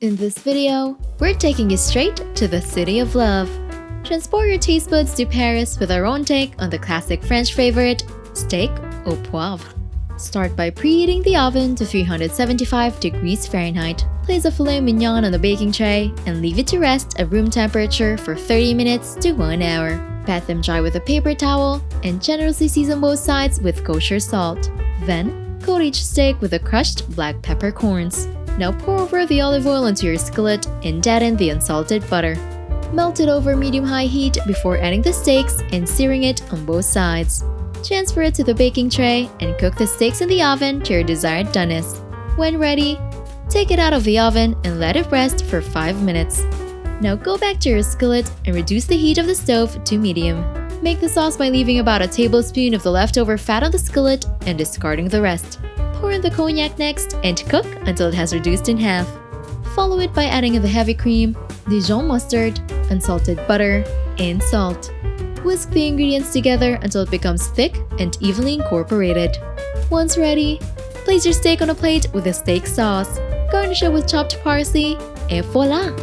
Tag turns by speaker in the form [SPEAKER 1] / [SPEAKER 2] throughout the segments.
[SPEAKER 1] In this video, we're taking you straight to the city of love. Transport your taste buds to Paris with our own take on the classic French favorite, Steak Au Poivre. Start by preheating the oven to 375 degrees Fahrenheit. Place a filet mignon on the baking tray and leave it to rest at room temperature for 30 minutes to 1 hour. Pat them dry with a paper towel and generously season both sides with kosher salt. Then, coat each steak with the crushed black peppercorns. Now pour over the olive oil into your skillet and deaden the unsalted butter. Melt it over medium-high heat before adding the steaks and searing it on both sides. Transfer it to the baking tray and cook the steaks in the oven to your desired doneness. When ready, take it out of the oven and let it rest for 5 minutes. Now go back to your skillet and reduce the heat of the stove to medium. Make the sauce by leaving about a tablespoon of the leftover fat on the skillet and discarding the rest. Pour in the cognac next and cook until it has reduced in half. Follow it by adding in the heavy cream, dijon mustard, unsalted butter, and salt. Whisk the ingredients together until it becomes thick and evenly incorporated. Once ready, place your steak on a plate with the steak sauce. Garnish it with chopped parsley, et voila!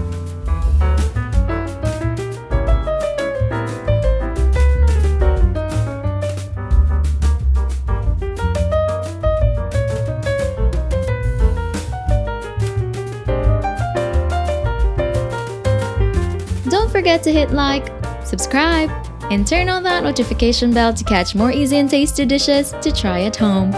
[SPEAKER 1] Don't forget to hit like, subscribe, and turn on that notification bell to catch more easy and tasty dishes to try at home.